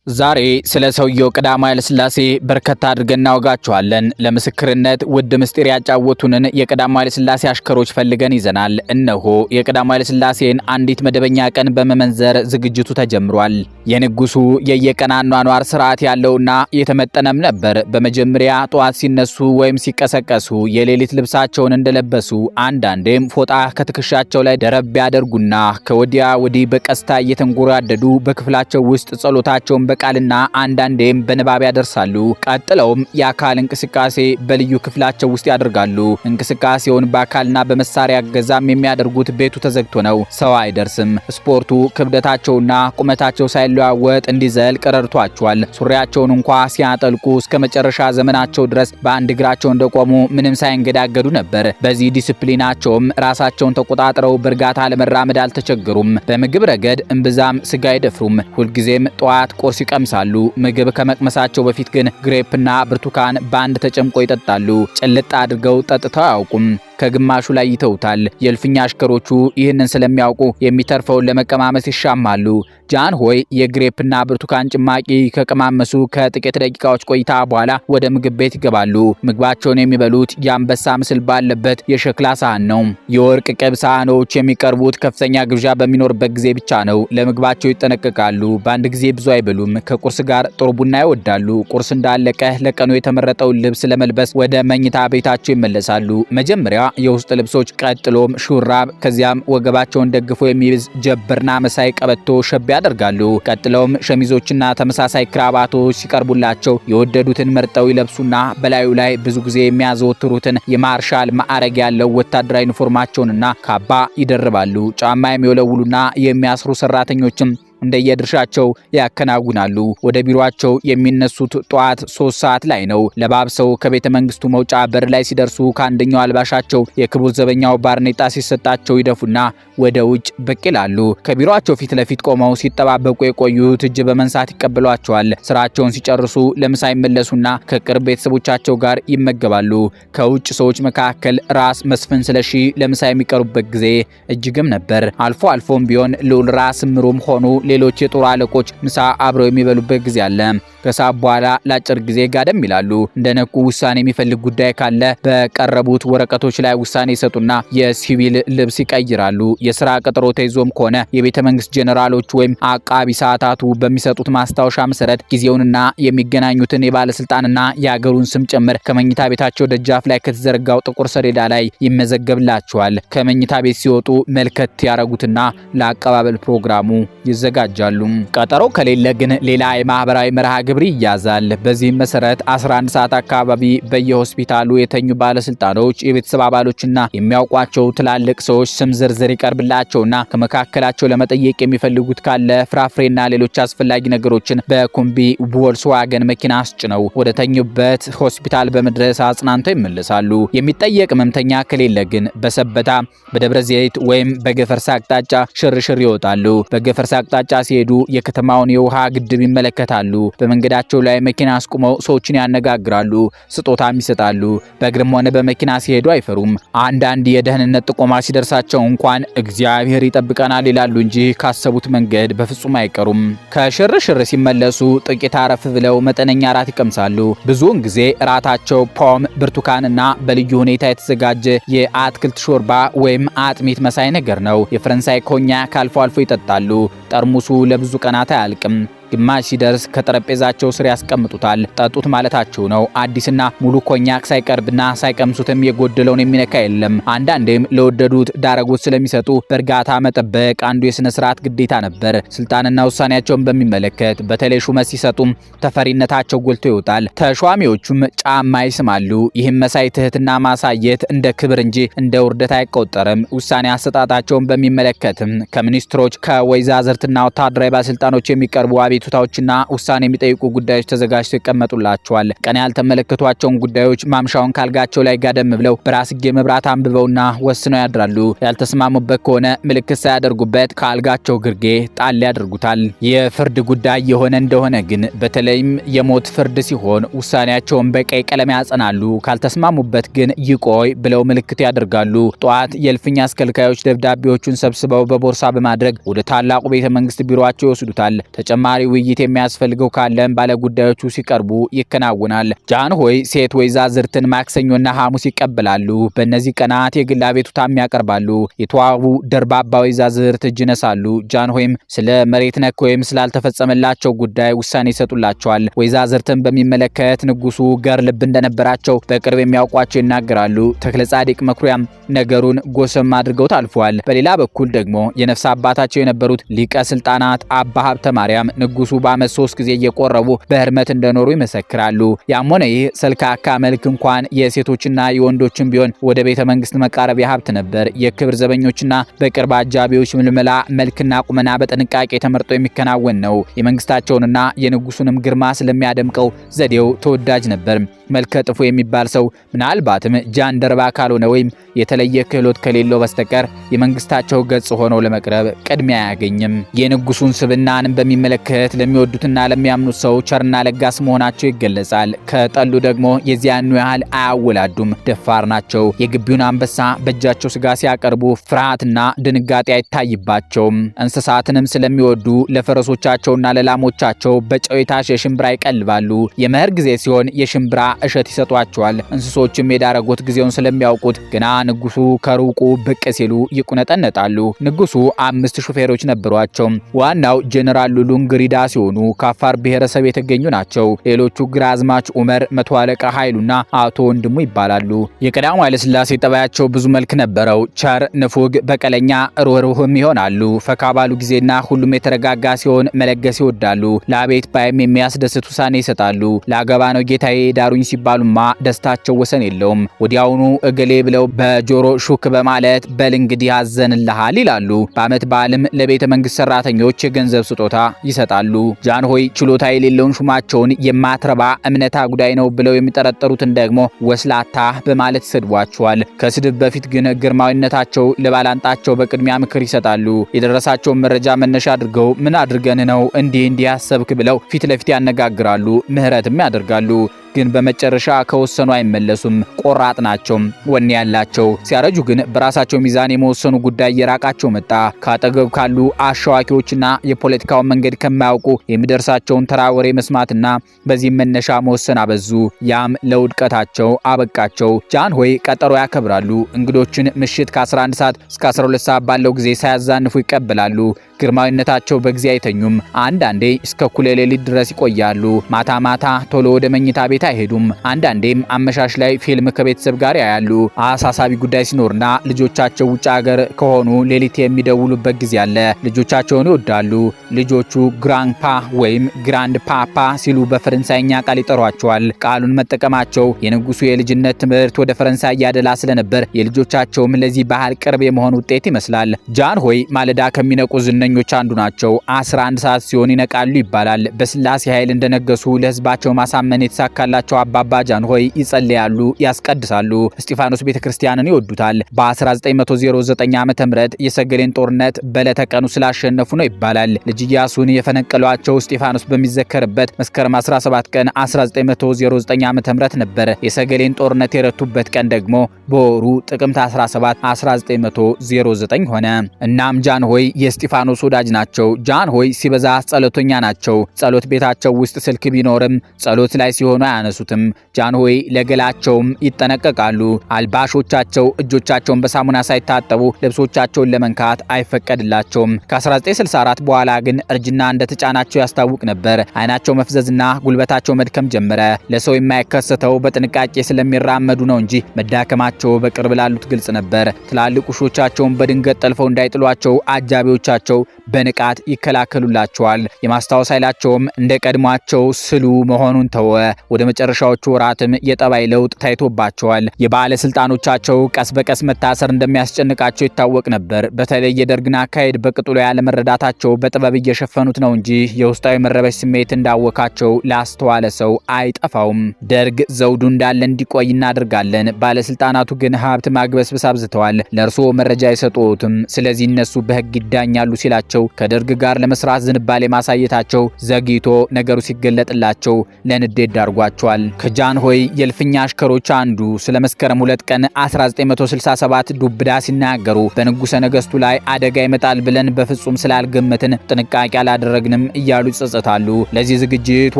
ዛሬ ስለ ሰውየው ቀዳማዊ ኃይለ ሥላሴ በርከት አድርገን እናወጋቸዋለን። ለምስክርነት ውድ ምስጢር ያጫወቱንን የቀዳማዊ ኃይለ ሥላሴ አሽከሮች ፈልገን ይዘናል። እነሆ የቀዳማዊ ኃይለ ሥላሴን አንዲት መደበኛ ቀን በመመንዘር ዝግጅቱ ተጀምሯል። የንጉሱ የየቀን አኗኗር ስርዓት ያለውና የተመጠነም ነበር። በመጀመሪያ ጠዋት ሲነሱ ወይም ሲቀሰቀሱ የሌሊት ልብሳቸውን እንደለበሱ አንዳንዴም ፎጣ ከትከሻቸው ላይ ደረብ ያደርጉና ከወዲያ ወዲህ በቀስታ እየተንጎራደዱ በክፍላቸው ውስጥ ጸሎታቸውን በቃልና አንዳንዴም በንባብ ያደርሳሉ። ቀጥለውም የአካል እንቅስቃሴ በልዩ ክፍላቸው ውስጥ ያደርጋሉ። እንቅስቃሴውን በአካልና በመሳሪያ ገዛም የሚያደርጉት ቤቱ ተዘግቶ ነው። ሰው አይደርስም። ስፖርቱ ክብደታቸውና ቁመታቸው ሳይለዋወጥ እንዲዘልቅ ረድቷቸዋል። ሱሪያቸውን እንኳ ሲያጠልቁ እስከ መጨረሻ ዘመናቸው ድረስ በአንድ እግራቸው እንደቆሙ ምንም ሳይንገዳገዱ ነበር። በዚህ ዲሲፕሊናቸውም ራሳቸውን ተቆጣጥረው በእርጋታ ለመራመድ አልተቸገሩም። በምግብ ረገድ እምብዛም ስጋ አይደፍሩም። ሁልጊዜም ጠዋት ቁርስ ይቀምሳሉ። ምግብ ከመቅመሳቸው በፊት ግን ግሬፕና ብርቱካን በአንድ ተጨምቆ ይጠጣሉ። ጭልጥ አድርገው ጠጥተው አያውቁም። ከግማሹ ላይ ይተውታል። የእልፍኛ አሽከሮቹ ይህንን ስለሚያውቁ የሚተርፈውን ለመቀማመስ ይሻማሉ። ጃን ሆይ የግሬፕና ብርቱካን ጭማቂ ከቀማመሱ ከጥቂት ደቂቃዎች ቆይታ በኋላ ወደ ምግብ ቤት ይገባሉ። ምግባቸውን የሚበሉት የአንበሳ ምስል ባለበት የሸክላ ሳህን ነው። የወርቅ ቅብ ሳህኖች የሚቀርቡት ከፍተኛ ግብዣ በሚኖርበት ጊዜ ብቻ ነው። ለምግባቸው ይጠነቀቃሉ። በአንድ ጊዜ ብዙ አይበሉም። ከቁርስ ጋር ጥሩ ቡና ይወዳሉ። ቁርስ እንዳለቀ ለቀኑ የተመረጠውን ልብስ ለመልበስ ወደ መኝታ ቤታቸው ይመለሳሉ። መጀመሪያ የውስጥ ልብሶች፣ ቀጥሎም ሹራብ፣ ከዚያም ወገባቸውን ደግፎ የሚይዝ ጀበርና መሳይ ቀበቶ ሸብ ያደርጋሉ። ቀጥለውም ሸሚዞችና ተመሳሳይ ክራባቶች ሲቀርቡላቸው የወደዱትን መርጠው ይለብሱና በላዩ ላይ ብዙ ጊዜ የሚያዘወትሩትን የማርሻል ማዕረግ ያለው ወታደራዊ ዩኒፎርማቸውንና ካባ ይደርባሉ። ጫማ የሚወለውሉና የሚያስሩ ሰራተኞችም እንደየድርሻቸው ያከናውናሉ። ወደ ቢሮአቸው የሚነሱት ጠዋት 3 ሰዓት ላይ ነው። ለባብሰው ከቤተ መንግስቱ መውጫ በር ላይ ሲደርሱ ከአንደኛው አልባሻቸው የክቡር ዘበኛው ባርኔጣ ሲሰጣቸው ይደፉና ወደ ውጭ ብቅ ይላሉ። ከቢሮአቸው ፊት ለፊት ቆመው ሲጠባበቁ የቆዩት እጅ በመንሳት ይቀበሏቸዋል። ስራቸውን ሲጨርሱ ለምሳ ይመለሱና ከቅርብ ቤተሰቦቻቸው ጋር ይመገባሉ። ከውጭ ሰዎች መካከል ራስ መስፍን ስለሺ ለምሳ የሚቀርቡበት ጊዜ እጅግም ነበር። አልፎ አልፎም ቢሆን ልዑል ራስ ምሩም ሆኑ ሌሎች የጦር አለቆች ምሳ አብረው የሚበሉበት ጊዜ አለ። ከሰዓት በኋላ ለአጭር ጊዜ ጋደም ይላሉ። እንደነቁ ውሳኔ የሚፈልግ ጉዳይ ካለ በቀረቡት ወረቀቶች ላይ ውሳኔ ይሰጡና የሲቪል ልብስ ይቀይራሉ። የሥራ ቀጠሮ ተይዞም ከሆነ የቤተ መንግስት ጄኔራሎች ወይም አቃቢ ሰዓታቱ በሚሰጡት ማስታወሻ መሰረት ጊዜውንና የሚገናኙትን የባለስልጣንና የአገሩን ስም ጭምር ከመኝታ ቤታቸው ደጃፍ ላይ ከተዘረጋው ጥቁር ሰሌዳ ላይ ይመዘገብላቸዋል። ከመኝታ ቤት ሲወጡ መልከት ያረጉትና ለአቀባበል ፕሮግራሙ ይዘጋጃሉ። ቀጠሮ ከሌለ ግን ሌላ የማህበራዊ መርሃ ግብር ይያዛል። በዚህም መሰረት 11 ሰዓት አካባቢ በየሆስፒታሉ የተኙ ባለስልጣኖች፣ የቤተሰብ አባሎችና የሚያውቋቸው ትላልቅ ሰዎች ስም ዝርዝር ይቀርብላቸውና ከመካከላቸው ለመጠየቅ የሚፈልጉት ካለ ፍራፍሬና ሌሎች አስፈላጊ ነገሮችን በኮምቢ ቮልስዋገን መኪና አስጭነው ወደ ተኙበት ሆስፒታል በመድረስ አጽናንተው ይመለሳሉ። የሚጠየቅ ህመምተኛ ከሌለ ግን በሰበታ፣ በደብረ ዘይት ወይም በገፈርሳ አቅጣጫ ሽርሽር ይወጣሉ። በገፈርሳ አቅጣጫ ሲሄዱ የከተማውን የውሃ ግድብ ይመለከታሉ። በመንገዳቸው ላይ መኪና አስቁመው ሰዎችን ያነጋግራሉ፣ ስጦታም ይሰጣሉ። በእግርም ሆነ በመኪና ሲሄዱ አይፈሩም። አንዳንድ የደህንነት ጥቆማ ሲደርሳቸው እንኳን እግዚአብሔር ይጠብቀናል ይላሉ እንጂ ካሰቡት መንገድ በፍጹም አይቀሩም። ከሽርሽር ሲመለሱ ጥቂት አረፍ ብለው መጠነኛ ራት ይቀምሳሉ። ብዙውን ጊዜ ራታቸው ፖም፣ ብርቱካንና በልዩ ሁኔታ የተዘጋጀ የአትክልት ሾርባ ወይም አጥሚት መሳይ ነገር ነው። የፈረንሳይ ኮኛክ አልፎ አልፎ ይጠጣሉ። ጠርሙሱ ለብዙ ቀናት አያልቅም። ግማሽ ሲደርስ ከጠረጴዛቸው ስር ያስቀምጡታል። ጠጡት ማለታቸው ነው። አዲስና ሙሉ ኮኛክ ሳይቀርብና ሳይቀምሱትም የጎደለውን የሚነካ የለም። አንዳንዴም ለወደዱት ዳረጎት ስለሚሰጡ በእርጋታ መጠበቅ አንዱ የሥነ ስርዓት ግዴታ ነበር። ስልጣንና ውሳኔያቸውን በሚመለከት በተለይ ሹመት ሲሰጡም ተፈሪነታቸው ጎልቶ ይወጣል። ተሿሚዎቹም ጫማ ይስማሉ። ይህም መሳይ ትህትና ማሳየት እንደ ክብር እንጂ እንደ ውርደት አይቆጠርም። ውሳኔ አሰጣጣቸውን በሚመለከትም ከሚኒስትሮች ከወይዛዝርትና ወታደራዊ ባለስልጣኖች የሚቀርቡ አቤቱታዎችና ውሳኔ የሚጠይቁ ጉዳዮች ተዘጋጅተው ይቀመጡላቸዋል። ቀን ያልተመለከቷቸውን ጉዳዮች ማምሻውን ካልጋቸው ላይ ጋደም ብለው በራስጌ መብራት አንብበውና ወስነው ያድራሉ። ያልተስማሙበት ከሆነ ምልክት ሳያደርጉበት ከአልጋቸው ግርጌ ጣል ያደርጉታል። የፍርድ ጉዳይ የሆነ እንደሆነ ግን በተለይም የሞት ፍርድ ሲሆን ውሳኔያቸውን በቀይ ቀለም ያጸናሉ። ካልተስማሙበት ግን ይቆይ ብለው ምልክት ያደርጋሉ። ጧት የእልፍኝ አስከልካዮች ደብዳቤዎቹን ሰብስበው በቦርሳ በማድረግ ወደ ታላቁ ቤተ መንግስት ቢሮአቸው ይወስዱታል። ተጨማሪ ውይይት የሚያስፈልገው ካለም ባለጉዳዮቹ ሲቀርቡ ይከናወናል። ጃንሆይ ሴት ወይዛዝርትን ማክሰኞና ሐሙስ ይቀበላሉ። በእነዚህ ቀናት የግል አቤቱታም ያቀርባሉ። የተዋቡ ደርባባ ወይዛዝርት እጅ ነሳሉ። ጃንሆይም ስለ መሬት ነክ ወይም ስላልተፈጸመላቸው ጉዳይ ውሳኔ ይሰጡላቸዋል። ወይዛዝርትን በሚመለከት ንጉሱ ገር ልብ እንደነበራቸው በቅርብ የሚያውቋቸው ይናገራሉ። ተክለ ጻዲቅ መኩሪያም ነገሩን ጎሰም አድርገው ታልፏል። በሌላ በኩል ደግሞ የነፍስ አባታቸው የነበሩት ሊቀ ስልጣናት አባ ሀብተ ማርያም ንጉሱ በዓመት 3 ጊዜ እየቆረቡ በህርመት እንደኖሩ ይመሰክራሉ። ያም ሆነ ይህ ሰልካካ መልክ እንኳን የሴቶችና የወንዶችን ቢሆን ወደ ቤተ መንግስት መቃረቢያ ሀብት ነበር። የክብር ዘበኞችና በቅርብ አጃቢዎች ምልመላ መልክና ቁመና በጥንቃቄ ተመርጦ የሚከናወን ነው። የመንግስታቸውንና የንጉሱንም ግርማ ስለሚያደምቀው ዘዴው ተወዳጅ ነበር። መልከ ጥፉ የሚባል ሰው ምናልባትም ጃንደረባ ካልሆነ ወይም የተለየ ክህሎት ከሌለው በስተቀር የመንግስታቸው ገጽ ሆኖ ለመቅረብ ቅድሚያ አያገኝም። የንጉሱን ስብናን በሚመለከት ለሚወዱትና ለሚያምኑት ሰው ቸርና ለጋስ መሆናቸው ይገለጻል። ከጠሉ ደግሞ የዚያኑ ያህል አያወላዱም፣ ደፋር ናቸው። የግቢውን አንበሳ በእጃቸው ስጋ ሲያቀርቡ ፍርሃትና ድንጋጤ አይታይባቸውም። እንስሳትንም ስለሚወዱ ለፈረሶቻቸውና ለላሞቻቸው በጨው የታሸ ሽምብራ ይቀልባሉ። የመኸር ጊዜ ሲሆን የሽምብራ እሸት ይሰጧቸዋል። እንስሶችም የዳረጎት ጊዜውን ስለሚያውቁት ገና ንጉሱ ከሩቁ ብቅ ሲሉ ይቁነጠነጣሉ። ንጉሱ 5 ሹፌሮች ነበሯቸው። ዋናው ጄኔራል ሉሉንግሪዳ ሲሆኑ ከአፋር ብሔረሰብ የተገኙ ናቸው። ሌሎቹ ግራዝማች ኡመር፣ መቶ አለቃ ኃይሉና አቶ ወንድሙ ይባላሉ። የቀዳማዊ ኃይለ ሥላሴ ጠባያቸው ብዙ መልክ ነበረው። ቸር፣ ንፉግ፣ በቀለኛ፣ ሩህሩህም ይሆናሉ። ፈካ ባሉ ጊዜና ሁሉም የተረጋጋ ሲሆን መለገስ ይወዳሉ። ለአቤት ባይም የሚያስደስት ውሳኔ ይሰጣሉ። ለአገባ ነው ጌታዬ ዳሩኝ ሲባሉማ ደስታቸው ወሰን የለውም። ወዲያውኑ እገሌ ብለው በጆሮ ሹክ በማለት በል እንግዲህ ያዘንልሃል ይላሉ። በዓመት በዓልም ለቤተ መንግስት ሰራተኞች የገንዘብ ስጦታ ይሰጣሉ። ጃንሆይ ችሎታ የሌለውን ሹማቸውን የማትረባ እምነታ ጉዳይ ነው ብለው የሚጠረጠሩትን ደግሞ ወስላታ በማለት ይሰድቧቸዋል። ከስድብ በፊት ግን ግርማዊነታቸው ለባላንጣቸው በቅድሚያ ምክር ይሰጣሉ። የደረሳቸውን መረጃ መነሻ አድርገው ምን አድርገን ነው እንዲህ ያሰብክ ብለው ፊት ለፊት ያነጋግራሉ። ምህረትም ያደርጋሉ። ግን በመጨረሻ ከወሰኑ አይመለሱም። ቆራጥ ናቸው፣ ወኔ ያላቸው። ሲያረጁ ግን በራሳቸው ሚዛን የመወሰኑ ጉዳይ የራቃቸው መጣ። ካጠገብ ካሉ አሻዋቂዎችና የፖለቲካውን መንገድ ከማያውቁ የሚደርሳቸውን ተራ ወሬ መስማትና በዚህም መነሻ መወሰን አበዙ። ያም ለውድቀታቸው አበቃቸው። ጃንሆይ ቀጠሮ ያከብራሉ። እንግዶችን ምሽት ከ11 ሰዓት እስከ 12 ሰዓት ባለው ጊዜ ሳያዛንፉ ይቀበላሉ። ግርማዊነታቸው በጊዜ አይተኙም። አንዳንዴ እስከ እኩለ ሌሊት ድረስ ይቆያሉ። ማታ ማታ ቶሎ ወደ መኝታ ቤት አይሄዱም። አንዳንዴም አመሻሽ ላይ ፊልም ከቤተሰብ ጋር ያያሉ። አሳሳቢ ጉዳይ ሲኖርና ልጆቻቸው ውጭ ሀገር ከሆኑ ሌሊት የሚደውሉበት ጊዜ አለ። ልጆቻቸውን ይወዳሉ። ልጆቹ ግራንፓ ወይም ግራንድ ፓፓ ሲሉ በፈረንሳይኛ ቃል ይጠሯቸዋል። ቃሉን መጠቀማቸው የንጉሱ የልጅነት ትምህርት ወደ ፈረንሳይ ያደላ ስለነበር የልጆቻቸውም ለዚህ ባህል ቅርብ የመሆን ውጤት ይመስላል። ጃንሆይ ማለዳ ከሚነቁ ዝነኞች አንዱ ናቸው። 11 ሰዓት ሲሆን ይነቃሉ ይባላል። በስላሴ ኃይል እንደነገሱ ለህዝባቸው ማሳመን የተሳካላቸው አባባ ጃንሆይ ይጸልያሉ፣ ያስቀድሳሉ። እስጢፋኖስ ቤተክርስቲያንን ይወዱታል። በ1909 ዓ.ም የሰገሌን ጦርነት በለተቀኑ ስላሸነፉ ነው ይባላል። ልጅ ኢያሱን የፈነቀሏቸው እስጢፋኖስ በሚዘከርበት መስከረም 17 ቀን 1909 ዓ.ም ነበር። የሰገሌን ጦርነት የረቱበት ቀን ደግሞ በወሩ ጥቅምት 17 1909 ሆነ። እናም ጃንሆይ የእስጢፋኖስ ወዳጅ ናቸው። ጃንሆይ ሲበዛ ጸሎተኛ ናቸው። ጸሎት ቤታቸው ውስጥ ስልክ ቢኖርም ጸሎት ላይ ሲሆኑ አያነሱትም። ጃንሆይ ለገላቸውም ይጠነቀቃሉ። አልባሾቻቸው እጆቻቸውን በሳሙና ሳይታጠቡ ልብሶቻቸውን ለመንካት አይፈቀድላቸውም። ከ1964 በኋላ ግን እርጅና እንደተጫናቸው ያስታውቅ ነበር። አይናቸው መፍዘዝና ጉልበታቸው መድከም ጀመረ። ለሰው የማይከሰተው በጥንቃቄ ስለሚራመዱ ነው እንጂ መዳከማቸው በቅርብ ላሉት ግልጽ ነበር። ትላልቅ ውሾቻቸውን በድንገት ጠልፈው እንዳይጥሏቸው አጃቢዎቻቸው በንቃት ይከላከሉላቸዋል። የማስታወስ ኃይላቸውም እንደ ቀድሟቸው ስሉ መሆኑን ተወ። ወደ መጨረሻዎቹ ወራትም የጠባይ ለውጥ ታይቶባቸዋል። የባለስልጣኖቻቸው ቀስ በቀስ መታሰር እንደሚያስጨንቃቸው ይታወቅ ነበር። በተለይ የደርግን አካሄድ በቅጡ ያለመረዳታቸው በጥበብ እየሸፈኑት ነው እንጂ የውስጣዊ መረበሽ ስሜት እንዳወካቸው ላስተዋለ ሰው አይጠፋውም። ደርግ ዘውዱ እንዳለ እንዲቆይ እናደርጋለን፣ ባለስልጣናቱ ግን ሀብት ማግበስበስ አብዝተዋል፣ ለእርስዎ መረጃ አይሰጡትም፣ ስለዚህ እነሱ በህግ ይዳኛሉ ሲላ ኃይላቸው ከደርግ ጋር ለመስራት ዝንባሌ ማሳየታቸው ዘግይቶ ነገሩ ሲገለጥላቸው ለንዴት ዳርጓቸዋል። ከጃንሆይ የእልፍኛ አሽከሮች አንዱ ስለ መስከረም 2 ቀን 1967 ዱብዳ ሲናገሩ በንጉሠ ነገሥቱ ላይ አደጋ ይመጣል ብለን በፍጹም ስላልገመትን ጥንቃቄ አላደረግንም እያሉ ይጸጸታሉ። ለዚህ ዝግጅት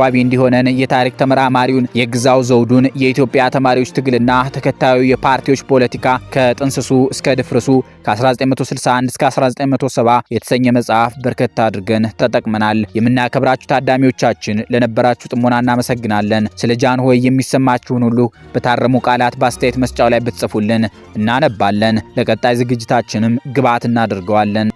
ዋቢ እንዲሆነን የታሪክ ተመራማሪውን የግዛው ዘውዱን የኢትዮጵያ ተማሪዎች ትግልና ተከታዩ የፓርቲዎች ፖለቲካ ከጥንስሱ እስከ ድፍርሱ ከ1961 እስከ 1970 የተሰኘ መጽሐፍ በርከት አድርገን ተጠቅመናል። የምናከብራችሁ ታዳሚዎቻችን ለነበራችሁ ጥሞና እናመሰግናለን። ስለ ጃንሆይ የሚሰማችሁን ሁሉ በታረሙ ቃላት በአስተያየት መስጫው ላይ ብትጽፉልን እናነባለን። ለቀጣይ ዝግጅታችንም ግብዓት እናደርገዋለን።